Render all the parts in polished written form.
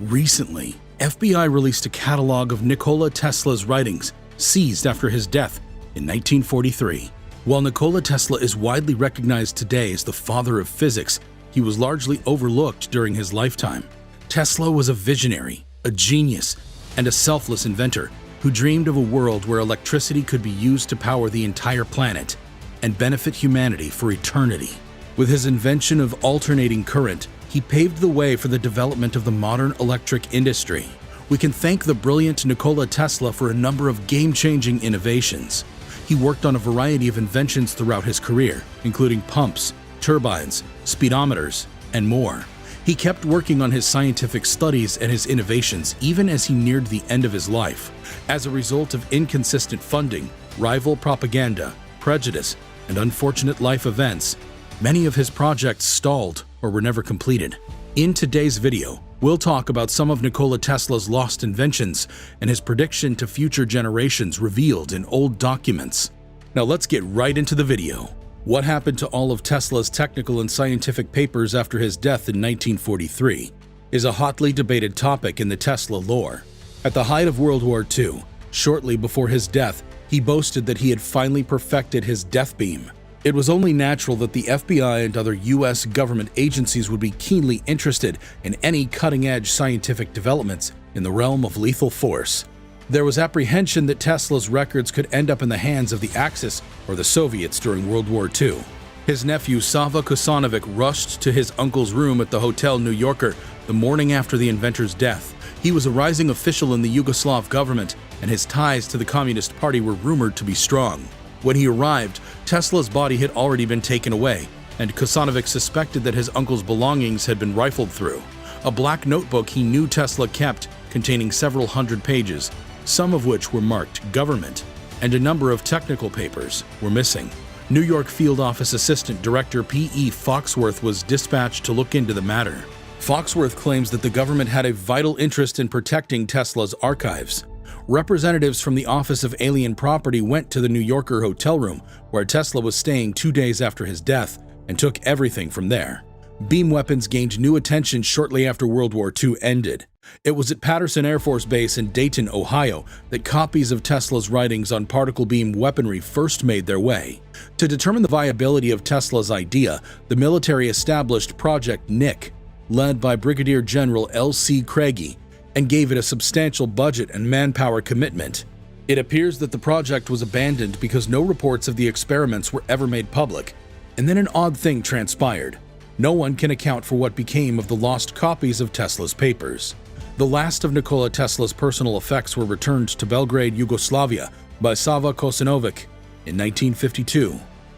Recently, FBI released a catalog of Nikola Tesla's writings, seized after his death in 1943. While Nikola Tesla is widely recognized today as the father of physics, he was largely overlooked during his lifetime. Tesla was a visionary, a genius, and a selfless inventor who dreamed of a world where electricity could be used to power the entire planet and benefit humanity for eternity. With his invention of alternating current, he paved the way for the development of the modern electric industry. We can thank the brilliant Nikola Tesla for a number of game-changing innovations. He worked on a variety of inventions throughout his career, including pumps, turbines, speedometers, and more. He kept working on his scientific studies and his innovations even as he neared the end of his life. As a result of inconsistent funding, rival propaganda, prejudice, and unfortunate life events, many of his projects stalled or were never completed. In today's video, we'll talk about some of Nikola Tesla's lost inventions and his prediction to future generations revealed in old documents. Now let's get right into the video. What happened to all of Tesla's technical and scientific papers after his death in 1943 is a hotly debated topic in the Tesla lore. At the height of World War II, shortly before his death, he boasted that he had finally perfected his death beam. It was only natural that the FBI and other US government agencies would be keenly interested in any cutting-edge scientific developments in the realm of lethal force. There was apprehension that Tesla's records could end up in the hands of the Axis or the Soviets during World War II. His nephew Sava Kosanovic rushed to his uncle's room at the Hotel New Yorker the morning after the inventor's death. He was a rising official in the Yugoslav government, and his ties to the Communist Party were rumored to be strong. When he arrived, Tesla's body had already been taken away, and Kosanovic suspected that his uncle's belongings had been rifled through. A black notebook he knew Tesla kept, containing several hundred pages, some of which were marked government, and a number of technical papers were missing. New York Field Office Assistant Director P.E. Foxworth was dispatched to look into the matter. Foxworth claims that the government had a vital interest in protecting Tesla's archives. Representatives from the Office of Alien Property went to the New Yorker hotel room where Tesla was staying 2 days after his death and took everything from there. Beam weapons gained new attention shortly after World War II ended. It was at Patterson Air Force Base in Dayton, Ohio, that copies of Tesla's writings on particle beam weaponry first made their way. To determine the viability of Tesla's idea, the military established Project Nick, led by Brigadier General L.C. Craigie, and gave it a substantial budget and manpower commitment. It appears that the project was abandoned because no reports of the experiments were ever made public. And then an odd thing transpired. No one can account for what became of the lost copies of Tesla's papers. The last of Nikola Tesla's personal effects were returned to Belgrade, Yugoslavia by Sava Kosanovic in 1952,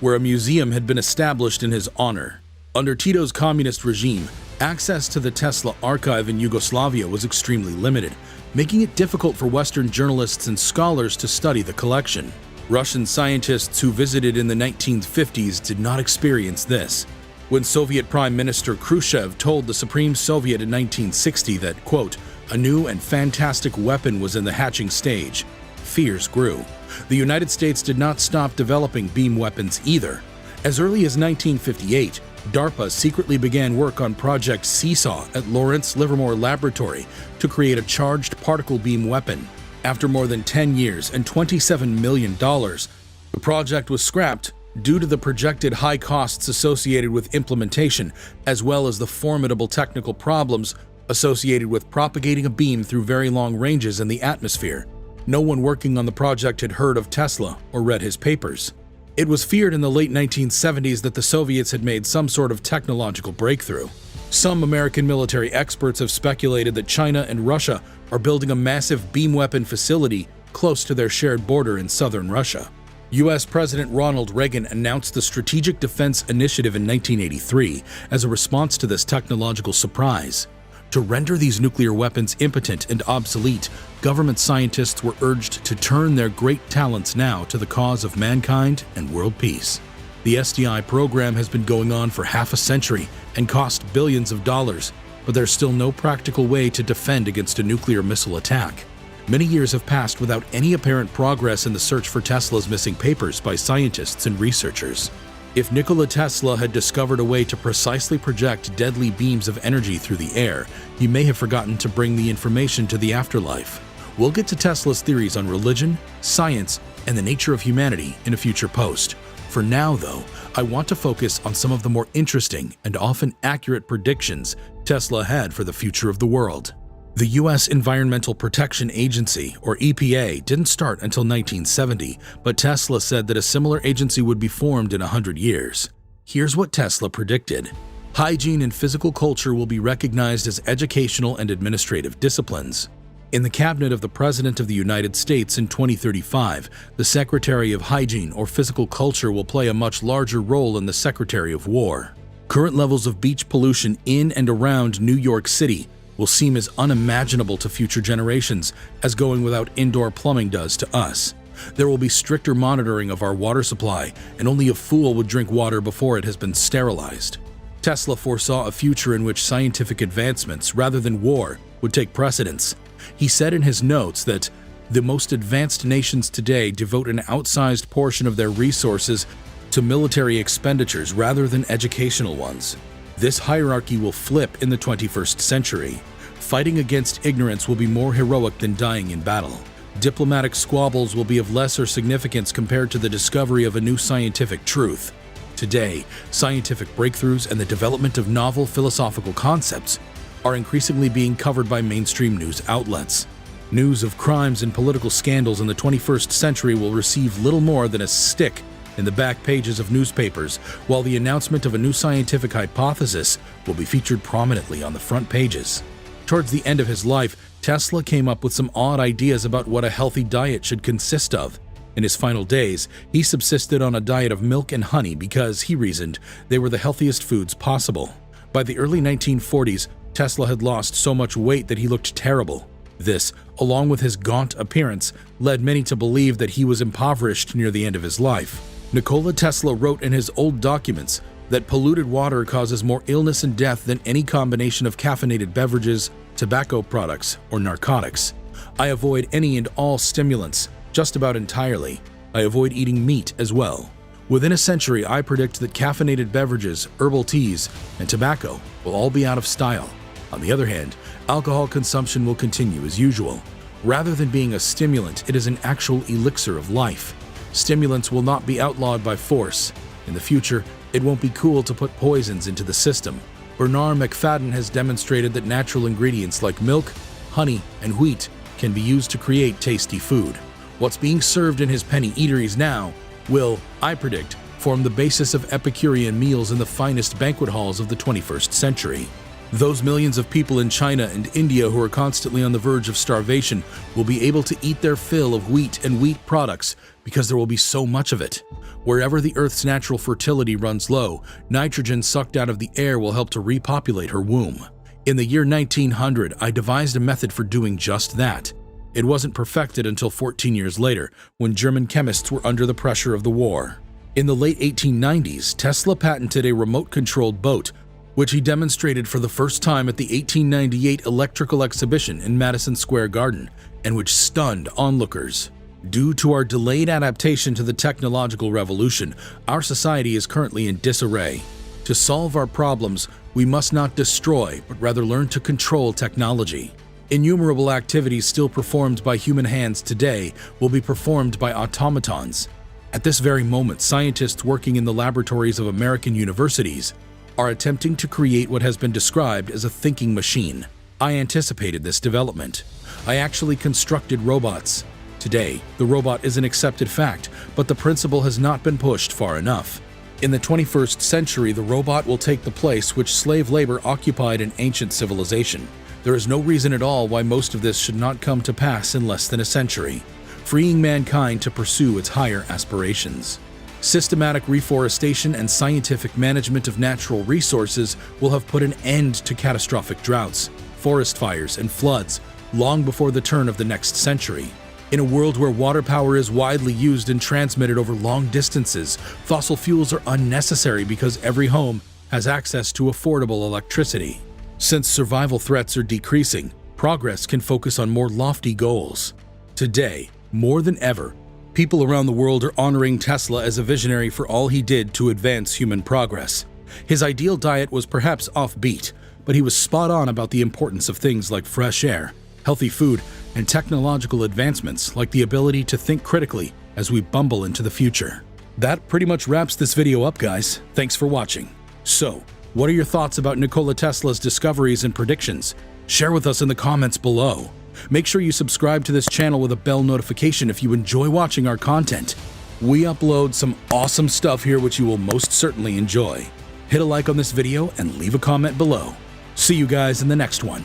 where a museum had been established in his honor. Under Tito's communist regime, access to the Tesla archive in Yugoslavia was extremely limited, making it difficult for Western journalists and scholars to study the collection. Russian scientists who visited in the 1950s did not experience this. When Soviet Prime Minister Khrushchev told the Supreme Soviet in 1960 that, quote, a new and fantastic weapon was in the hatching stage, fears grew. The United States did not stop developing beam weapons either. As early as 1958, DARPA secretly began work on Project Seesaw at Lawrence Livermore Laboratory to create a charged particle beam weapon. After more than 10 years and $27 million, the project was scrapped due to the projected high costs associated with implementation, as well as the formidable technical problems associated with propagating a beam through very long ranges in the atmosphere. No one working on the project had heard of Tesla or read his papers. It was feared in the late 1970s that the Soviets had made some sort of technological breakthrough. Some American military experts have speculated that China and Russia are building a massive beam weapon facility close to their shared border in southern Russia. U.S. President Ronald Reagan announced the Strategic Defense Initiative in 1983 as a response to this technological surprise. To render these nuclear weapons impotent and obsolete, government scientists were urged to turn their great talents now to the cause of mankind and world peace. The SDI program has been going on for half a century and cost billions of dollars, but there's still no practical way to defend against a nuclear missile attack. Many years have passed without any apparent progress in the search for Tesla's missing papers by scientists and researchers. If Nikola Tesla had discovered a way to precisely project deadly beams of energy through the air, he may have forgotten to bring the information to the afterlife. We'll get to Tesla's theories on religion, science, and the nature of humanity in a future post. For now, though, I want to focus on some of the more interesting and often accurate predictions Tesla had for the future of the world. The U.S. Environmental Protection Agency, or EPA, didn't start until 1970, but Tesla said that a similar agency would be formed in 100 years. Here's what Tesla predicted. Hygiene and physical culture will be recognized as educational and administrative disciplines. In the cabinet of the President of the United States in 2035, the Secretary of Hygiene or Physical Culture will play a much larger role than the Secretary of War. Current levels of beach pollution in and around New York City will seem as unimaginable to future generations as going without indoor plumbing does to us. There will be stricter monitoring of our water supply, and only a fool would drink water before it has been sterilized. Tesla foresaw a future in which scientific advancements, rather than war, would take precedence. He said in his notes that the most advanced nations today devote an outsized portion of their resources to military expenditures rather than educational ones. This hierarchy will flip in the 21st century. Fighting against ignorance will be more heroic than dying in battle. Diplomatic squabbles will be of lesser significance compared to the discovery of a new scientific truth. Today, scientific breakthroughs and the development of novel philosophical concepts are increasingly being covered by mainstream news outlets. News of crimes and political scandals in the 21st century will receive little more than a stick in the back pages of newspapers, while the announcement of a new scientific hypothesis will be featured prominently on the front pages. Towards the end of his life, Tesla came up with some odd ideas about what a healthy diet should consist of. In his final days, he subsisted on a diet of milk and honey because, he reasoned, they were the healthiest foods possible. By the early 1940s, Tesla had lost so much weight that he looked terrible. This, along with his gaunt appearance, led many to believe that he was impoverished near the end of his life. Nikola Tesla wrote in his old documents that polluted water causes more illness and death than any combination of caffeinated beverages, tobacco products, or narcotics. I avoid any and all stimulants, just about entirely. I avoid eating meat as well. Within a century, I predict that caffeinated beverages, herbal teas, and tobacco will all be out of style. On the other hand, alcohol consumption will continue as usual. Rather than being a stimulant, it is an actual elixir of life. Stimulants will not be outlawed by force. In the future, it won't be cool to put poisons into the system. Bernard McFadden has demonstrated that natural ingredients like milk, honey, and wheat can be used to create tasty food. What's being served in his penny eateries now will, I predict, form the basis of Epicurean meals in the finest banquet halls of the 21st century. Those millions of people in China and India who are constantly on the verge of starvation will be able to eat their fill of wheat and wheat products because there will be so much of it. Wherever the Earth's natural fertility runs low, nitrogen sucked out of the air will help to repopulate her womb. In the year 1900, I devised a method for doing just that. It wasn't perfected until 14 years later, when German chemists were under the pressure of the war. In the late 1890s, Tesla patented a remote-controlled boat, which he demonstrated for the first time at the 1898 Electrical Exhibition in Madison Square Garden, and which stunned onlookers. Due to our delayed adaptation to the technological revolution, our society is currently in disarray. To solve our problems, we must not destroy, but rather learn to control technology. Innumerable activities still performed by human hands today will be performed by automatons. At this very moment, scientists working in the laboratories of American universities are attempting to create what has been described as a thinking machine. I anticipated this development. I actually constructed robots. Today, the robot is an accepted fact, but the principle has not been pushed far enough. In the 21st century, the robot will take the place which slave labor occupied in ancient civilization. There is no reason at all why most of this should not come to pass in less than a century, freeing mankind to pursue its higher aspirations. Systematic reforestation and scientific management of natural resources will have put an end to catastrophic droughts, forest fires, and floods long before the turn of the next century. In a world where water power is widely used and transmitted over long distances, fossil fuels are unnecessary because every home has access to affordable electricity. Since survival threats are decreasing, progress can focus on more lofty goals. Today, more than ever, People around the world are honoring Tesla as a visionary for all he did to advance human progress. His ideal diet was perhaps offbeat, but he was spot on about the importance of things like fresh air, healthy food, and technological advancements like the ability to think critically as we bumble into the future. That pretty much wraps this video up, guys. Thanks for watching. So, what are your thoughts about Nikola Tesla's discoveries and predictions? Share with us in the comments below. Make sure you subscribe to this channel with a bell notification if you enjoy watching our content. We upload some awesome stuff here which you will most certainly enjoy. Hit a like on this video and leave a comment below. See you guys in the next one.